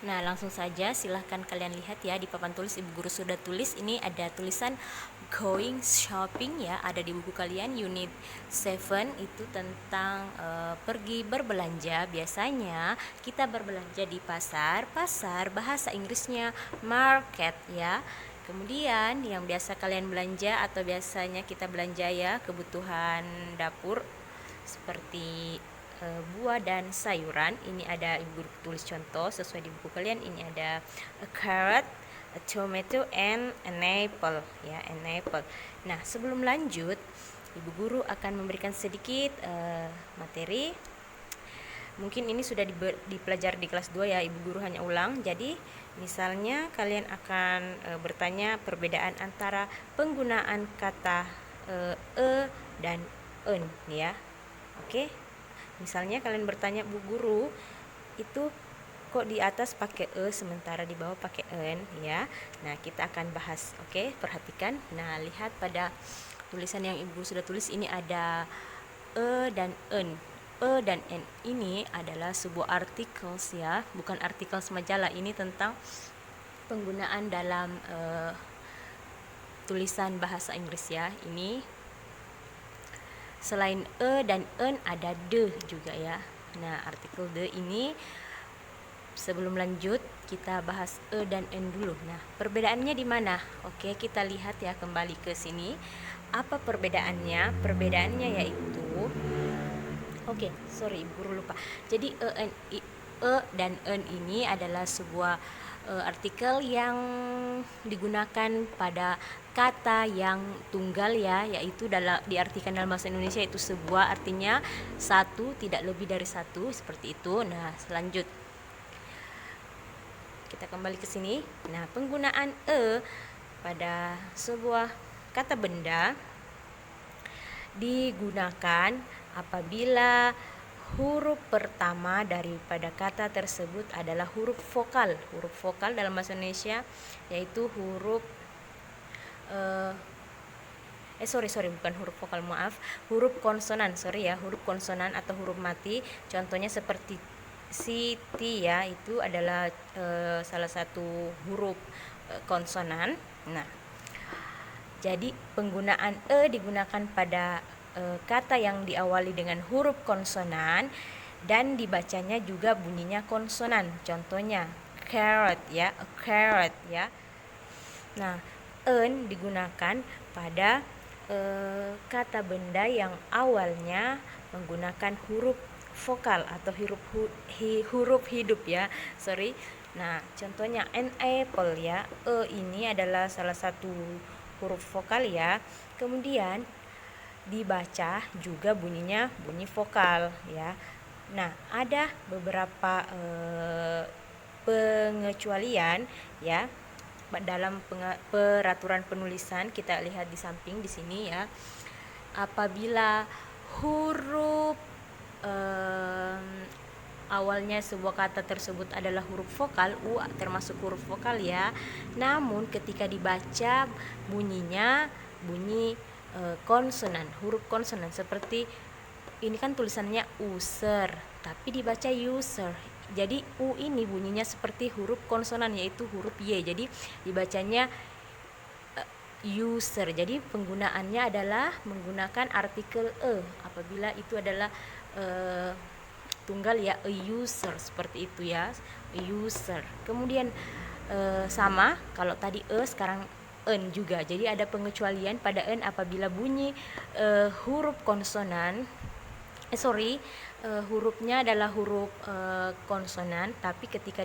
Nah, langsung saja silahkan kalian lihat ya di papan tulis ibu guru sudah tulis. Ini ada tulisan going shopping ya, ada di buku kalian unit 7 itu tentang pergi berbelanja. Biasanya kita berbelanja di pasar. Pasar bahasa Inggrisnya market ya. Kemudian yang biasa kalian belanja atau biasanya kita belanja ya kebutuhan dapur seperti buah dan sayuran. Ini ada ibu guru tulis contoh sesuai di buku kalian. Ini ada a carrot, a tomato, and an apple ya, an apple. Nah, sebelum lanjut, ibu guru akan memberikan sedikit materi. Mungkin ini sudah dipelajari di kelas 2 ya, ibu guru hanya ulang. Jadi misalnya kalian akan bertanya perbedaan antara penggunaan kata dan en ya. Oke. Misalnya kalian bertanya, Bu Guru, itu kok di atas pakai sementara di bawah pakai en ya. Nah, kita akan bahas. Oke, perhatikan. Nah, lihat pada tulisan yang Ibu sudah tulis, ini ada dan en. Dan en ini adalah sebuah artikel ya, bukan artikel majalah. Ini tentang penggunaan dalam tulisan bahasa Inggris ya. Ini selain dan en ada de juga ya. Nah, artikel de ini sebelum lanjut kita bahas dan en dulu. Nah, perbedaannya di mana? Oke, kita lihat ya, kembali ke sini. Apa perbedaannya? Perbedaannya yaitu sorry, Ibu Guru lupa. Jadi dan en ini adalah sebuah artikel yang digunakan pada kata yang tunggal ya, yaitu diartikan dalam bahasa Indonesia itu sebuah, artinya satu, tidak lebih dari satu, seperti itu. Nah, selanjut kita kembali ke sini. Nah, penggunaan pada sebuah kata benda digunakan apabila huruf pertama daripada kata tersebut adalah huruf vokal. Huruf vokal dalam bahasa Indonesia yaitu huruf bukan huruf vokal, maaf, huruf konsonan, huruf konsonan atau huruf mati. Contohnya seperti Siti ya, itu adalah salah satu huruf konsonan. Nah, jadi penggunaan digunakan pada kata yang diawali dengan huruf konsonan dan dibacanya juga bunyinya konsonan. Contohnya carrot ya, a carrot ya. Nah, en digunakan pada kata benda yang awalnya menggunakan huruf vokal atau huruf hidup ya. Nah, contohnya an apple ya. Ini adalah salah satu huruf vokal ya. Kemudian dibaca juga bunyinya bunyi vokal ya. Nah, ada beberapa pengecualian ya dalam peraturan penulisan. Kita lihat di samping di sini ya. Apabila huruf awalnya sebuah kata tersebut adalah huruf vokal, u termasuk huruf vokal ya. Namun ketika dibaca bunyinya bunyi konsonan, huruf konsonan. Seperti ini kan tulisannya user, tapi dibaca user. Jadi u ini bunyinya seperti huruf konsonan, yaitu huruf y. Jadi dibacanya user. Jadi penggunaannya adalah menggunakan artikel apabila itu adalah tunggal ya, a user, seperti itu ya, a user. Kemudian sama kalau tadi sekarang en juga. Jadi ada pengecualian pada en apabila bunyi huruf konsonan. Hurufnya adalah huruf konsonan, tapi ketika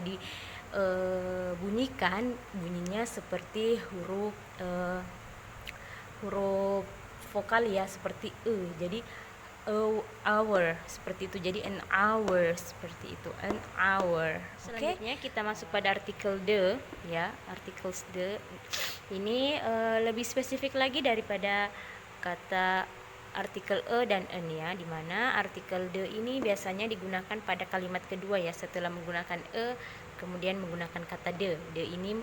bunyikan bunyinya seperti huruf vokal ya, seperti Jadi hour seperti itu. Jadi an hour seperti itu, an hour. Selanjutnya kita masuk pada artikel de ya, artikel de ini lebih spesifik lagi daripada kata artikel dan en ya, dimana artikel de ini biasanya digunakan pada kalimat kedua ya, setelah menggunakan kemudian menggunakan kata de. De ini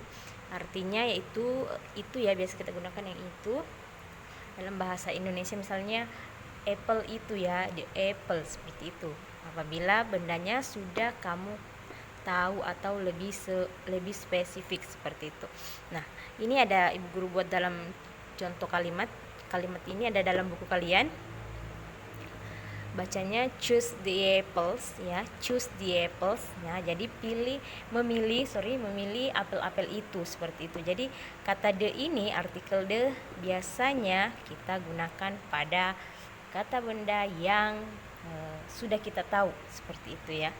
artinya yaitu itu ya, biasa kita gunakan yang itu dalam bahasa Indonesia. Misalnya apple itu ya, the apple, seperti itu. Apabila bendanya sudah kamu tahu atau lebih spesifik seperti itu. Nah, ini ada Ibu Guru buat dalam contoh kalimat. Kalimat ini ada dalam buku kalian. Bacanya choose the apples ya, choose the apples. Nah, jadi memilih apel-apel itu seperti itu. Jadi kata the ini, artikel the, biasanya kita gunakan pada kata benda yang sudah kita tahu seperti itu ya.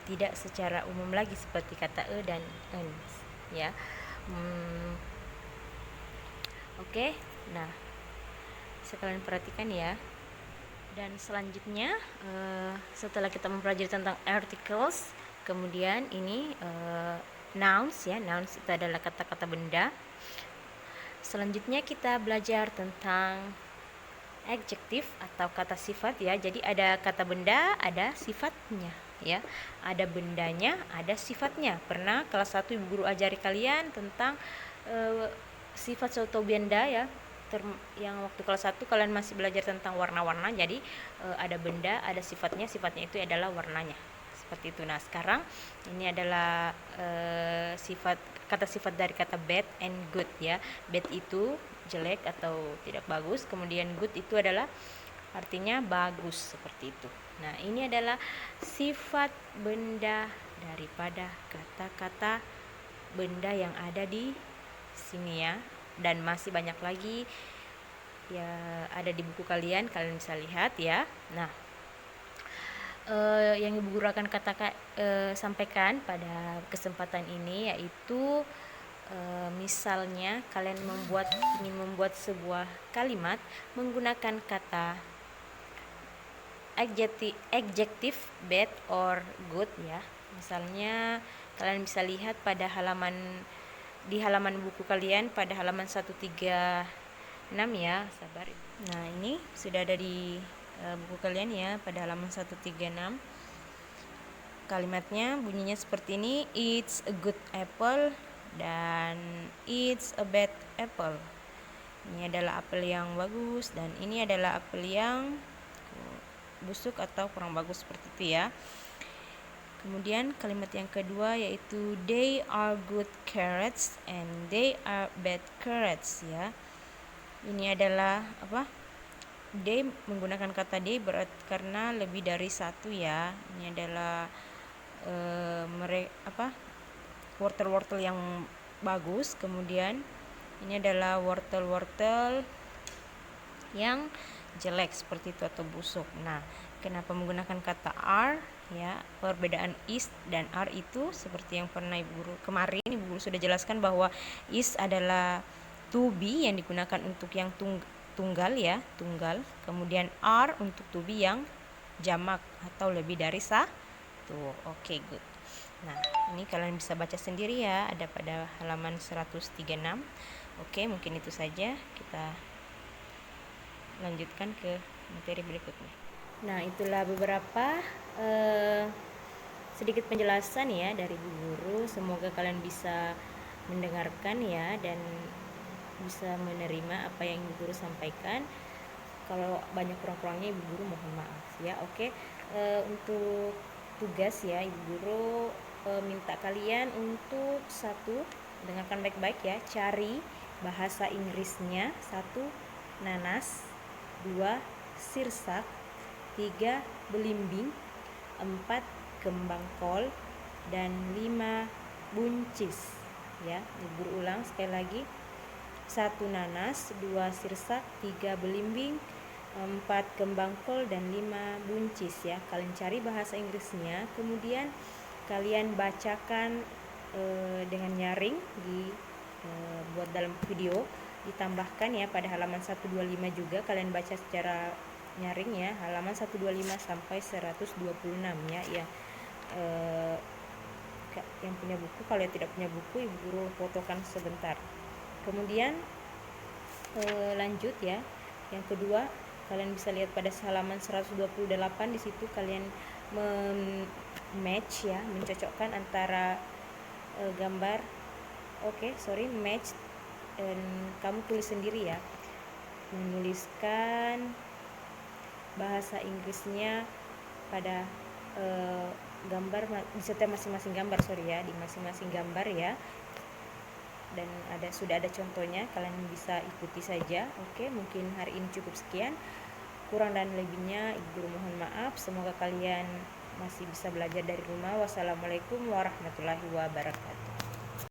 Tidak secara umum lagi seperti kata dan en ya. Oke. Nah, sekalian perhatikan ya. Dan selanjutnya setelah kita mempelajari tentang articles, kemudian ini nouns ya. Nouns itu adalah kata-kata benda. Selanjutnya kita belajar tentang adjektif atau kata sifat ya. Jadi ada kata benda, ada sifatnya ya. Ada bendanya, ada sifatnya. Pernah kelas 1 Ibu Guru ajari kalian tentang sifat suatu benda ya. Yang waktu kelas 1 kalian masih belajar tentang warna-warna. Jadi ada benda, ada sifatnya itu adalah warnanya. Seperti itu. Nah, sekarang ini adalah kata sifat dari kata bad and good ya. Bad itu jelek atau tidak bagus, kemudian good itu adalah artinya bagus seperti itu. Nah, ini adalah sifat benda daripada kata-kata benda yang ada di sini ya. Dan masih banyak lagi ya, ada di buku kalian bisa lihat ya. Nah, yang Ibu Guru akan sampaikan pada kesempatan ini yaitu misalnya kalian ingin membuat sebuah kalimat menggunakan kata adjective bad or good ya. Misalnya kalian bisa lihat pada di halaman buku kalian pada halaman 136 ya, sabar. Nah, ini sudah ada di buku kalian ya pada halaman 136. Kalimatnya bunyinya seperti ini, it's a good apple dan it's a bad apple. Ini adalah apel yang bagus dan ini adalah apel yang busuk atau kurang bagus seperti itu ya. Kemudian kalimat yang kedua yaitu they are good carrots and they are bad carrots ya. Ini adalah apa? They menggunakan kata they karena lebih dari satu ya. Ini adalah wortel-wortel yang bagus. Kemudian ini adalah wortel-wortel yang jelek seperti itu atau busuk. Nah, kenapa menggunakan kata are ya? Perbedaan is dan are itu seperti yang pernah Ibu Guru kemarin Ibu Guru sudah jelaskan bahwa is adalah to be yang digunakan untuk yang tunggal ya, tunggal. Kemudian are untuk to be yang jamak atau lebih dari satu. Oke, good. Nah, ini kalian bisa baca sendiri ya, ada pada halaman 136. Oke, mungkin itu saja. Kita lanjutkan ke materi berikutnya. Nah, itulah beberapa sedikit penjelasan ya dari Ibu Guru. Semoga kalian bisa mendengarkan ya dan bisa menerima apa yang Ibu Guru sampaikan. Kalau banyak kurang-kurangnya Ibu Guru mohon maaf ya. Oke, untuk tugas ya Ibu Guru minta kalian untuk satu, dengarkan baik-baik ya, cari bahasa Inggrisnya. 1 nanas, 2 sirsak, 3 belimbing, 4 kembang kol, dan 5 buncis ya. Ibu Guru ulang sekali lagi, 1 nanas, 2 sirsak, 3 belimbing, 4 kembang kol, dan 5 buncis ya. Kalian cari bahasa Inggrisnya, kemudian kalian bacakan dengan nyaring buat dalam video, ditambahkan ya pada halaman 125 juga kalian baca secara nyaring ya, halaman 125 sampai 126 ya. Yang punya buku, kalau yang tidak punya buku Ibu Guru fotokan sebentar. Kemudian lanjut ya. Yang kedua, kalian bisa lihat pada halaman 128, di situ kalian match ya, mencocokkan antara gambar. Match, dan kamu tulis sendiri ya, menuliskan bahasa Inggrisnya pada gambar di setiap masing-masing gambar, sorry ya, di masing-masing gambar ya. Dan sudah ada contohnya, kalian bisa ikuti saja. Oke, mungkin hari ini cukup sekian. Kurang dan lebihnya Ibu Guru mohon maaf. Semoga kalian masih bisa belajar dari rumah. Wassalamualaikum warahmatullahi wabarakatuh.